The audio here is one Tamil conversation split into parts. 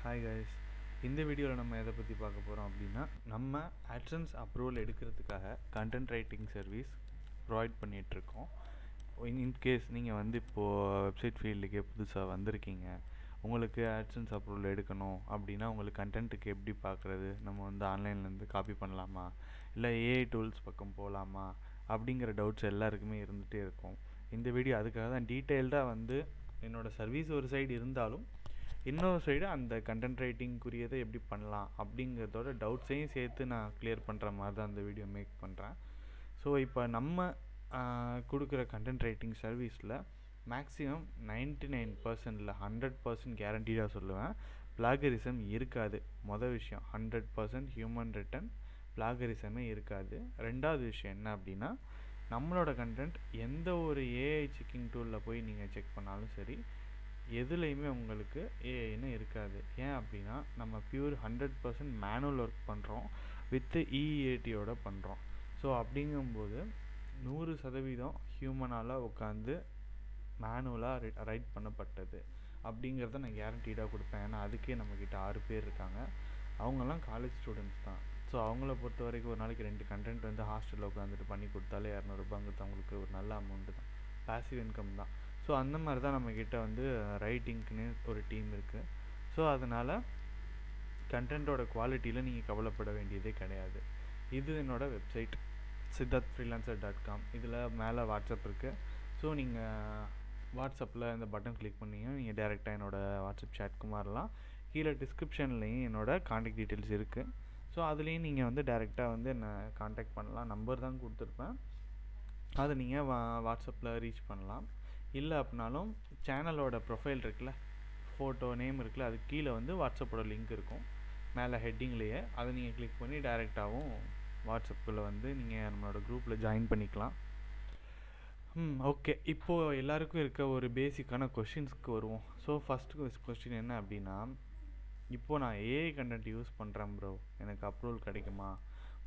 ஹாய் கைஸ், இந்த வீடியோவில் நம்ம எதை பற்றி பார்க்க போகிறோம் அப்படின்னா, நம்ம AdSense அப்ரூவல் எடுக்கிறதுக்காக கண்டென்ட் ரைட்டிங் சர்வீஸ் ப்ரொவைட் பண்ணிகிட்ருக்கோம். இன்கேஸ் நீங்கள் இப்போது வெப்சைட் ஃபீல்டுக்கே புதுசாக வந்திருக்கீங்க, உங்களுக்கு AdSense அப்ரூவல் எடுக்கணும் அப்படின்னா உங்களுக்கு கண்டென்ட்டுக்கு எப்படி பார்க்குறது, நம்ம ஆன்லைன்லேருந்து காப்பி பண்ணலாமா, இல்லை ஏஐ டூல்ஸ் பக்கம் போகலாமா அப்படிங்கிற டவுட்ஸ் எல்லாருக்குமே இருந்துகிட்டே இருக்கும். இந்த வீடியோ அதுக்காக தான் டீட்டெயில்டாக என்னோடய சர்வீஸ் ஒரு சைடு இருந்தாலும் இன்னொரு சைடு அந்த கண்டென்ட் ரைட்டிங்குரியதை எப்படி பண்ணலாம் அப்படிங்கிறதோட டவுட்ஸையும் சேர்த்து நான் கிளியர் பண்ணுற மாதிரி தான் அந்த வீடியோ மேக் பண்ணுறேன். ஸோ இப்போ நம்ம கொடுக்குற கண்டென்ட் ரைட்டிங் சர்வீஸில் மேக்ஸிமம் 99% இல்லை 100% கேரண்டீடாக சொல்லுவேன், பிளாகரிசம் இருக்காது. மொதல் விஷயம் 100% ஹியூமன் ரிட்டன் பிளாகரிசமே இருக்காது. ரெண்டாவது விஷயம் என்ன அப்படின்னா, நம்மளோட கண்டென்ட் எந்த ஒரு ஏஐ செக்கிங் டூலில் போய் நீங்கள் செக் பண்ணாலும் சரி, எதுலேயுமே உங்களுக்கு ஏஐன்னு இருக்காது. ஏன் அப்படின்னா, நம்ம பியூர் 100% மேனுவல் ஒர்க் பண்ணுறோம், வித்து இஇஏடியோட பண்ணுறோம். ஸோ அப்படிங்கும்போது 100% ஹியூமனால் உட்காந்து மேனுவலாக ரைட் பண்ணப்பட்டது அப்படிங்கிறத நான் கேரண்டீடாக கொடுப்பேன். ஏன்னா அதுக்கே நம்மக்கிட்ட 6 பேர் இருக்காங்க, அவங்கெல்லாம் காலேஜ் ஸ்டூடெண்ட்ஸ் தான். ஸோ அவங்கள பொறுத்த வரைக்கும் ஒரு நாளைக்கு 2 கண்டென்ட் ஹாஸ்டலில் உட்காந்துட்டு பண்ணி கொடுத்தாலே 200 அவங்களுக்கு ஒரு நல்ல அமௌண்ட்டு தான், பாசிவ் இன்கம் தான். ஸோ அந்த மாதிரி தான் நம்மக்கிட்ட ரைட்டிங்க்குன்னு ஒரு டீம் இருக்குது. ஸோ அதனால் கண்டென்ட்டோட குவாலிட்டியில் நீங்கள் கவலைப்பட வேண்டியதே கிடையாது. இது என்னோடய வெப்சைட் siddharthfreelancer.com. இதில் மேலே வாட்ஸ்அப் இருக்குது. ஸோ நீங்கள் வாட்ஸ்அப்பில் இந்த பட்டன் கிளிக் பண்ணிங்கன்னா நீங்கள் டேரெக்டாக என்னோடய வாட்ஸ்அப் சேட்க்கு மாறலாம். கீழே டிஸ்கிரிப்ஷன்லேயும் என்னோடய காண்டாக்ட் டீட்டெயில்ஸ் இருக்குது. ஸோ அதுலேயும் நீங்கள் டேரெக்டாக என்னை காண்டாக்ட் பண்ணலாம். நம்பர் தான் கொடுத்துருப்பேன், அதை நீங்கள் வாட்ஸ்அப்பில் ரீச் பண்ணலாம். இல்லை அப்படின்னாலும் சேனலோட ப்ரொஃபைல் இருக்குல்ல, ஃபோட்டோ நேம் இருக்குல்ல, அது கீழே வாட்ஸ்அப்போட லிங்க் இருக்கும் மேலே ஹெட்டிங்லேயே, அதை நீங்கள் கிளிக் பண்ணி டேரெக்டாகவும் வாட்ஸ்அப்பில் நீங்கள் நம்மளோட குரூப்பில் ஜாயின் பண்ணிக்கலாம். ஓகே, இப்போது எல்லாருக்கும் இருக்க ஒரு பேசிக்கான கொஷின்ஸ்க்கு வருவோம். ஸோ ஃபஸ்ட்டு கொஸ்டின் என்ன அப்படின்னா, இப்போது நான் ஏஐ கண்டென்ட் யூஸ் பண்ணுறேன் ப்ரோ, எனக்கு அப்ரூவல் கிடைக்குமா?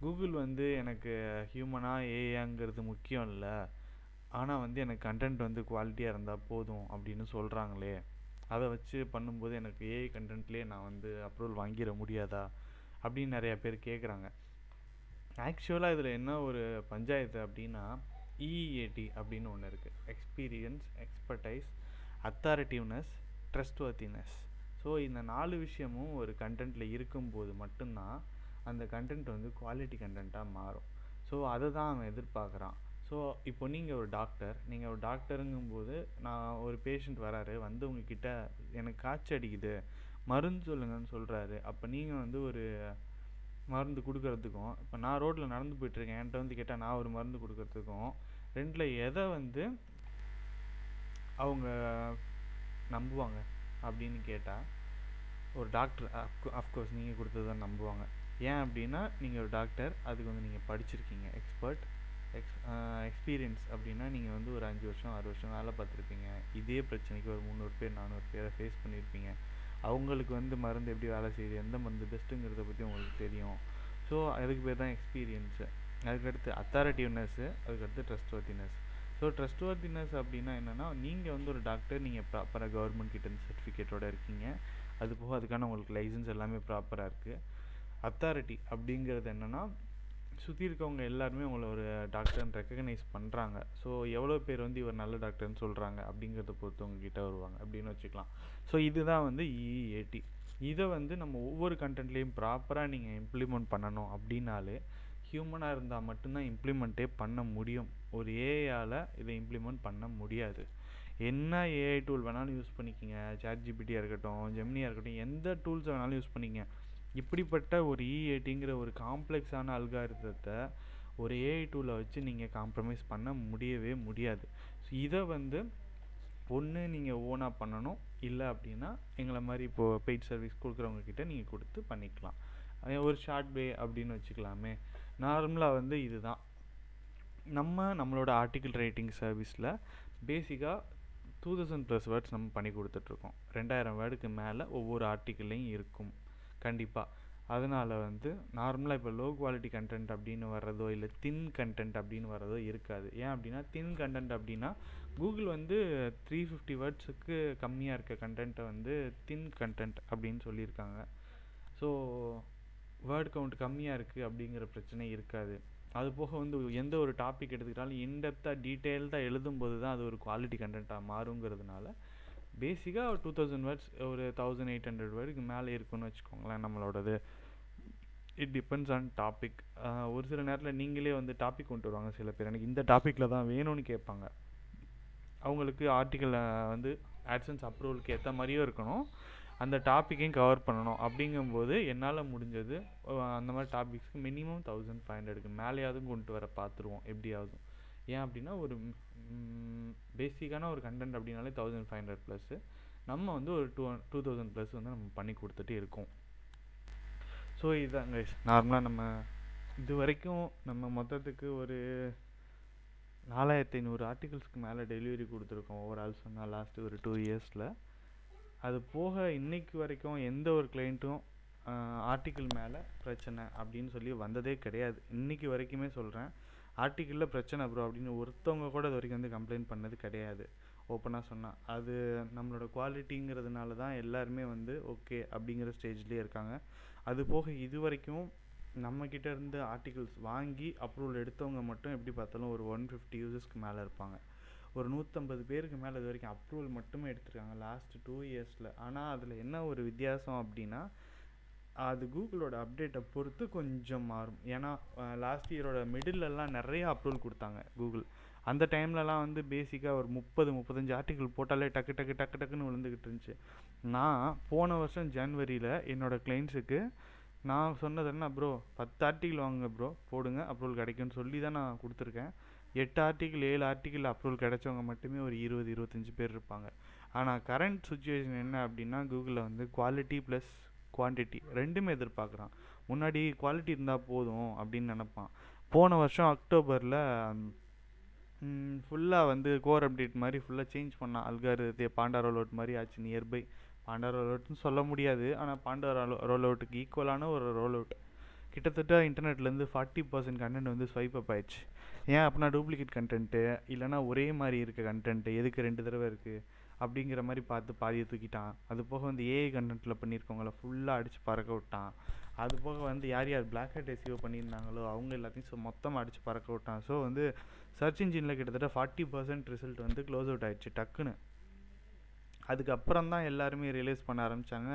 கூகுள் எனக்கு ஹியூமனாக ஏஐங்கிறது முக்கியம் இல்லை, ஆனால் எனக்கு கண்டென்ட் குவாலிட்டியாக இருந்தால் போதும் அப்படின்னு சொல்கிறாங்களே, அதை வச்சு பண்ணும்போது எனக்கு ஏஐ கண்டென்ட்லேயே நான் அப்ரூவல் வாங்கிட முடியாதா அப்படின்னு நிறையா பேர் கேட்குறாங்க. ஆக்சுவலாக இதில் என்ன ஒரு பஞ்சாயத்து அப்படின்னா, இஇஏடி அப்படின்னு ஒன்று இருக்குது, எக்ஸ்பீரியன்ஸ், எக்ஸ்பர்டைஸ், அத்தாரிட்டிவ்னஸ், ட்ரஸ்ட்வர்த்தினஸ். ஸோ இந்த 4 விஷயமும் ஒரு கண்டென்ட்டில் இருக்கும்போது மட்டும்தான் அந்த கண்டென்ட் குவாலிட்டி கண்டென்ட்டாக மாறும். ஸோ அதை தான் அவன் எதிர்பார்க்குறான். ஸோ இப்போ நீங்கள் ஒரு டாக்டருங்கும்போது, நான் ஒரு பேஷண்ட் வராரு, உங்ககிட்ட எனக்கு காய்ச்சல் அடிக்குது, மருந்து சொல்லுங்கன்னு சொல்கிறாரு. அப்போ நீங்கள் ஒரு மருந்து கொடுக்கறதுக்கும், இப்போ நான் ரோட்டில் நடந்து போயிட்டுருக்கேன், என்கிட்ட கேட்டால் நான் ஒரு மருந்து கொடுக்கறதுக்கும், ரெண்டில் எதை அவங்க நம்புவாங்க அப்படின்னு கேட்டால், ஒரு டாக்டர் அஃப்கோர்ஸ் நீங்கள் கொடுத்தது தான் நம்புவாங்க. ஏன் அப்படின்னா, நீங்கள் ஒரு டாக்டர், அதுக்கு நீங்கள் படிச்சிருக்கீங்க. எக்ஸ்பீரியன்ஸ் அப்படின்னா நீங்கள் ஒரு 5 வருஷம் 6 வருஷம் வேலை பார்த்துருப்பீங்க, இதே பிரச்சனைக்கு ஒரு 300 பேர் 400 பேரை ஃபேஸ் பண்ணியிருப்பீங்க. அவங்களுக்கு மருந்து எப்படி வேலை செய்யுது, எந்த மருந்து பெஸ்ட்டுங்கிறத பற்றி உங்களுக்கு தெரியும். ஸோ அதுக்கு பேர் தான் எக்ஸ்பீரியன்ஸு. அதுக்கடுத்து அத்தாரிட்டிவ்னஸ்ஸு, அதுக்கடுத்து ட்ரஸ்ட்வர்த்தினஸ். ஸோ ட்ரஸ்ட்வர்த்தினஸ் அப்படின்னா என்னென்னா, நீங்கள் ஒரு டாக்டர், நீங்கள் ப்ராப்பராக கவர்மெண்ட் கிட்டேருந்து சர்டிஃபிகேட்டோடு இருக்கீங்க, அது போக அதுக்கான உங்களுக்கு லைசன்ஸ் எல்லாமே ப்ராப்பராக இருக்குது. அத்தாரிட்டி அப்படிங்கிறது என்னென்னா, சுற்றி இருக்கவங்க எல்லாருமே உங்களை ஒரு டாக்டர்னு ரெக்கக்னைஸ் பண்ணுறாங்க. ஸோ எவ்வளோ பேர் இவர் நல்ல டாக்டர்னு சொல்கிறாங்க அப்படிங்கிறத பொறுத்து உங்ககிட்ட வருவாங்க அப்படின்னு வச்சுக்கலாம். ஸோ இதுதான் இஇஏடி. இதை நம்ம ஒவ்வொரு கண்டென்ட்லேயும் ப்ராப்பராக நீங்கள் இம்ப்ளிமெண்ட் பண்ணணும் அப்படின்னாலே, ஹியூமனாக இருந்தால் மட்டும்தான் இம்ப்ளிமெண்ட்டே பண்ண முடியும். ஒரு ஏஐயால் இதை இம்ப்ளிமெண்ட் பண்ண முடியாது. என்ன ஏஐ டூல் வேணாலும் யூஸ் பண்ணிக்கிங்க, சாட்ஜிபிடியாக இருக்கட்டும், ஜெமினியாக இருக்கட்டும், எந்த டூல்ஸை வேணாலும் யூஸ் பண்ணிக்கிங்க, இப்படிப்பட்ட ஒரு இஇஏடிங்கிற ஒரு காம்ப்ளெக்ஸான அல்காரிதத்தை ஒரு ஏஐ டூலை வச்சு நீங்கள் காம்ப்ரமைஸ் பண்ண முடியவே முடியாது. ஸோ இதை ஒன்று நீங்கள் ஓனாக பண்ணணும், இல்லை அப்படின்னா எங்களை மாதிரி இப்போது பெய்ட் சர்வீஸ் கொடுக்குறவங்கக்கிட்ட நீங்கள் கொடுத்து பண்ணிக்கலாம். ஒரு ஷார்ட் வே அப்படின்னு வச்சுக்கலாமே. நார்மலாக இதுதான் நம்மளோட ஆர்டிக்கிள் ரைட்டிங் சர்வீஸில் பேசிக்காக 2000+ வேர்ட்ஸ் நம்ம பண்ணி கொடுத்துட்ருக்கோம். 2000 வேர்டுக்கு மேலே ஒவ்வொரு ஆர்டிக்கிள்லையும் இருக்கும் கண்டிப்பாக. அதனால் வந்து நார்மலாக இப்போ லோ குவாலிட்டி கண்டென்ட் அப்படின்னு வர்றதோ இல்லை தின் கண்டென்ட் அப்படின்னு வர்றதோ இருக்காது. ஏன் அப்படின்னா தின் கண்டென்ட் அப்படின்னா கூகுள் வந்து 350 வேர்ட்ஸுக்கு கம்மியாக இருக்க கண்டென்ட்டை வந்து தின் கண்டென்ட் அப்படின்னு சொல்லியிருக்காங்க. ஸோ வேர்ட் கவுண்ட் கம்மியாக இருக்குது அப்படிங்கிற பிரச்சனை இருக்காது. அது போக வந்து எந்த ஒரு டாபிக் எடுத்துக்கிட்டாலும் இன்டெப்த்தாக டீட்டெயில்டாக எழுதும்போது தான் அது ஒரு குவாலிட்டி கண்டென்ட்டாக மாறுங்கிறதுனால பேசிக்காக ஒரு 2000 வேர்ட்ஸ் ஒரு 1800 வேர்டுக்கு மேலே இருக்குன்னு வச்சுக்கோங்களேன் நம்மளோடது. It depends on topic. ஒரு சில நேரத்தில் நீங்களே வந்து டாபிக் கொண்டு வருவாங்க. சில பேர் எனக்கு இந்த டாப்பிக்கில் தான் வேணும்னு கேட்பாங்க. அவங்களுக்கு ஆர்டிக்கலை வந்து ஆட்சன்ஸ் அப்ரூவலுக்கு ஏற்ற மாதிரியும் இருக்கணும், அந்த டாப்பிக்கையும் கவர் பண்ணணும். அப்படிங்கும்போது என்னால் முடிஞ்சது அந்த மாதிரி டாபிக்ஸ்க்கு மினிமம் 1500க்கு மேலேயாவது கொண்டு வர பார்த்துருவோம் எப்படியாவது. ஏன் அப்படின்னா ஒரு பேசிக்கான ஒரு கண்டென்ட் அப்படின்னாலே 1500 ப்ளஸ்ஸு, நம்ம வந்து ஒரு 2000 ப்ளஸ் வந்து நம்ம பண்ணி கொடுத்துட்டு இருக்கோம். ஸோ இதுதான் கைஸ், நார்மலாக நம்ம இது வரைக்கும் நம்ம மொத்தத்துக்கு ஒரு 4500 ஆர்டிகல்ஸ்க்கு மேலே டெலிவரி கொடுத்துருக்கோம் ஓவரால் சொன்னால் லாஸ்ட்டு ஒரு 2 இயர்ஸில். அது போக இன்னைக்கு வரைக்கும் எந்த ஒரு கிளைண்ட்டும் ஆர்டிக்கிள் மேலே பிரச்சனை அப்படின்னு சொல்லி வந்ததே கிடையாது. இன்றைக்கி வரைக்குமே சொல்கிறேன், ஆர்டிக்கிளில் பிரச்சனை ப்ரோ அப்படின்னு ஒருத்தவங்க கூட இது வரைக்கும் வந்து கம்ப்ளைண்ட் பண்ணது கிடையாது. ஓப்பனாக சொன்னால் அது நம்மளோட குவாலிட்டிங்கிறதுனால தான் எல்லாருமே வந்து ஓகே அப்படிங்கிற ஸ்டேஜ்லேயே இருக்காங்க. அது போக இது வரைக்கும் நம்மக்கிட்ட இருந்து ஆர்டிகிள்ஸ் வாங்கி அப்ரூவல் எடுத்தவங்க மட்டும் எப்படி பார்த்தாலும் ஒரு 150 யூசர்ஸ்க்கு மேலே இருப்பாங்க. ஒரு 150 பேருக்கு மேலே இது வரைக்கும் அப்ரூவல் மட்டுமே எடுத்துருக்காங்க லாஸ்ட்டு 2 இயர்ஸில். ஆனால் அதில் என்ன ஒரு வித்தியாசம் அப்படின்னா அது கூகுளோட அப்டேட்டை பொறுத்து கொஞ்சம் மாறும். ஏன்னா லாஸ்ட் இயரோட மிடிலெல்லாம் நிறைய அப்ரூவல் கொடுத்தாங்க கூகுள். அந்த டைம்லலாம் வந்து பேசிக்காக ஒரு 30-35 ஆர்டிக்கிள் போட்டாலே டக்குன்னு விழுந்துக்கிட்டு இருந்துச்சு. நான் போன வருஷம் ஜனவரியில் என்னோடய கிளைண்ட்ஸுக்கு நான் சொன்னது என்ன, ப்ரோ 10 ஆர்டிக்கிள் வாங்க ப்ரோ, போடுங்க அப்ரூவல் கிடைக்கும்னு சொல்லி தான் நான் கொடுத்துருக்கேன். 8 ஆர்டிக்கிள் 7 ஆர்டிக்கிள் அப்ரூவல் கிடைச்சவங்க மட்டுமே ஒரு 20-25 பேர் இருப்பாங்க. ஆனால் கரண்ட் சுச்சுவேஷன் என்ன அப்படின்னா கூகுளில் வந்து குவாலிட்டி ப்ளஸ் குவான்டிட்டி ரெண்டுமே எதிர்பார்க்குறான். முன்னாடி குவாலிட்டி இருந்தால் போதும் அப்படின்னு நினப்பான். போன வருஷம் அக்டோபரில் ஃபுல்லாக வந்து கோர் அப்டேட் மாதிரி ஃபுல்லாக சேஞ்ச் பண்ணான். அல்காரிதத்தை பாண்டா ரோல் அவுட் மாதிரி ஆச்சு. நியர்பை பாண்டா ரோல் அவுட்னு சொல்ல முடியாது, ஆனால் பாண்டா ரோல் அவுட்டுக்கு ஈக்குவலான ஒரு ரோல் அவுட். கிட்டத்தட்ட இன்டர்நெட்லேருந்து 40% கண்டென்ட் வந்து ஸ்வைப் அப் ஆயிடுச்சு. ஏன் அப்படின்னா டூப்ளிகேட் கண்டென்ட்டு இல்லைனா ஒரே மாதிரி இருக்க கண்டென்ட்டு எதுக்கு 2 தடவை இருக்குது அப்படிங்கிற மாதிரி பார்த்து பாதியை தூக்கிட்டான். அது போக வந்து ஏஐ கண்டென்ட்டில் பண்ணியிருக்கவங்கள ஃபுல்லாக அடித்து பறக்க விட்டான். அது போக வந்து யார் யார் பிளாக் ஹேட் எஸ்இஓ பண்ணியிருந்தாங்களோ அவங்க எல்லாத்தையும் மொத்தமாக அடித்து பறக்க விட்டான். ஸோ வந்து சர்ச் இன்ஜினில் கிட்டத்தட்ட 40% ரிசல்ட் வந்து க்ளோஸ் அவுட் ஆகிடுச்சு டக்குன்னு. அதுக்கப்புறம் தான் எல்லாருமே ரியலைஸ் பண்ண ஆரம்பித்தாங்க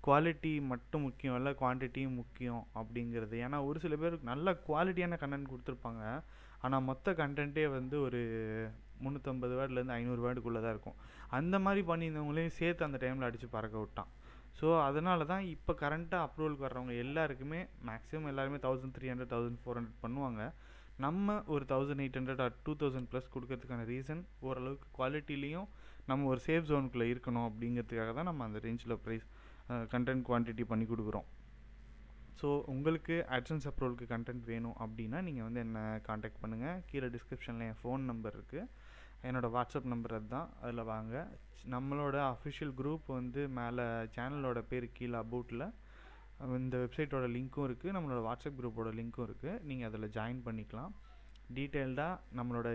குவாலிட்டி மட்டும் முக்கியம் இல்லை, குவான்டிட்டியும் முக்கியம் அப்படிங்கிறது. ஏன்னா ஒரு சில பேர் நல்ல குவாலிட்டியான கண்டென்ட் கொடுத்துருப்பாங்க, ஆனால் மொத்த கண்டென்ட்டே வந்து ஒரு 350 வேர்ட்லேருந்து 500 வேர்டுக்குள்ளே தான் இருக்கும். அந்த மாதிரி பண்ணியிருந்தவங்களையும் சேர்த்து அந்த டைமில் அடித்து பறக்க விட்டான். ஸோ அதனால தான் இப்போ கரண்ட்டாக அப்ரூவலுக்கு வர்றவங்க எல்லாருக்குமே மேக்ஸிமம் எல்லாருமே 1300 1400 பண்ணுவாங்க. நம்ம ஒரு 1800 or 2000 ப்ளஸ் கொடுக்கறதுக்கான ரீசன் ஓரளவுக்கு குவாலிட்டிலையும் நம்ம ஒரு சேஃப் ஜோனுக்குள்ளே இருக்கணும் அப்படிங்கிறதுக்காக தான் நம்ம அந்த ரேஞ்சில் ப்ரைஸ் கண்டென்ட் குவான்டிட்டி பண்ணி கொடுக்குறோம். ஸோ உங்களுக்கு AdSense அப்ரூவலுக்கு கண்டென்ட் வேணும் அப்படின்னா நீங்கள் வந்து என்னை காண்டாக்ட் பண்ணுங்கள். கீழே டிஸ்கிரிப்ஷனில் என் ஃபோன் நம்பர் இருக்குது, என்னோடய வாட்ஸ்அப் நம்பர் அதுதான், அதில் வாங்க. நம்மளோட அஃபிஷியல் குரூப் வந்து மேலே சேனலோட பேர் கீழே அபவுட்டில் இந்த வெப்சைட்டோட லிங்க்கும் இருக்குது, நம்மளோட வாட்ஸ்அப் குரூப்போட லிங்க்கும் இருக்குது. நீங்கள் அதில் ஜாயின் பண்ணிக்கலாம். டீட்டெயில்டாக நம்மளோட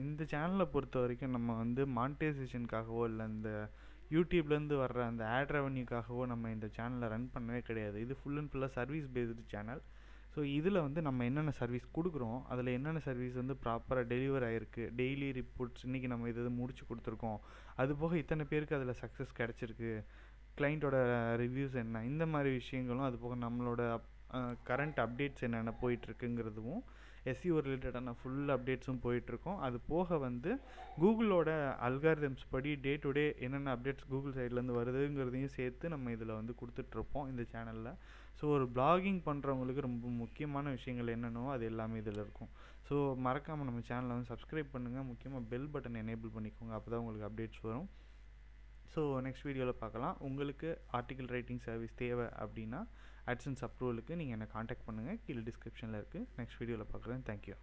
இந்த சேனலை பொறுத்த வரைக்கும் நம்ம வந்து மானிட்டைசேஷனுக்காகவோ இல்லை இந்த யூடியூப்லேருந்து வர்ற அந்த ஆட் ரெவன்யூக்காகவோ நம்ம இந்த சேனலை ரன் பண்ணவே கிடையாது. இது ஃபுல் அண்ட் ஃபுல்லாக சர்வீஸ் பேஸ்டு சேனல். ஸோ இதில் வந்து நம்ம என்னென்ன சர்வீஸ் கொடுக்குறோம், அதில் என்னென்ன சர்வீஸ் வந்து ப்ராப்பராக டெலிவர் ஆகிருக்கு, டெய்லி ரிப்போர்ட்ஸ் இன்றைக்கி நம்ம இது முடிச்சு கொடுத்துருக்கோம், அது போக இத்தனை பேருக்கு அதில் சக்ஸஸ் கிடச்சிருக்கு, கிளைண்ட்டோட ரிவ்யூஸ் என்ன, இந்த மாதிரி விஷயங்களும், அது போக நம்மளோட கரண்ட் அப்டேட்ஸ் என்னென்ன போயிட்டுருக்குங்கிறதும் எஸ்இஓ ரிலேட்டடான ஃபுல் அப்டேட்ஸும் போயிட்டுருக்கோம். அது போக வந்து கூகுளோட அல்காரிதம்ஸ் படி டே டு டே என்னென்ன அப்டேட்ஸ் கூகுள் சைட்லேருந்து வருதுங்கிறதையும் சேர்த்து நம்ம இதில் வந்து கொடுத்துட்ருப்போம் இந்த சேனலில். ஸோ ஒரு பிளாகிங் பண்ணுறவங்களுக்கு ரொம்ப முக்கியமான விஷயங்கள் என்னென்னவோ அது எல்லாமே இதில் இருக்கும். ஸோ மறக்காமல் நம்ம சேனலை வந்து சப்ஸ்கிரைப் பண்ணுங்கள், முக்கியமாக பெல் பட்டன் எனேபிள் பண்ணிக்கோங்க, அப்போ தான் உங்களுக்கு அப்டேட்ஸ் வரும். ஸோ நெக்ஸ்ட் வீடியோவில் பார்க்கலாம். உங்களுக்கு ஆர்டிக்கல் ரைட்டிங் சர்வீஸ் தேவை அப்படின்னா AdSense அப்ரூவலுக்கு நீங்கள் என்னை காண்டாக்ட் பண்ணுங்கள், கீழே டிஸ்கிரிப்ஷனில் இருக்குது. நெக்ஸ்ட் வீடியோவில் பார்க்குறேன். தேங்க்யூ.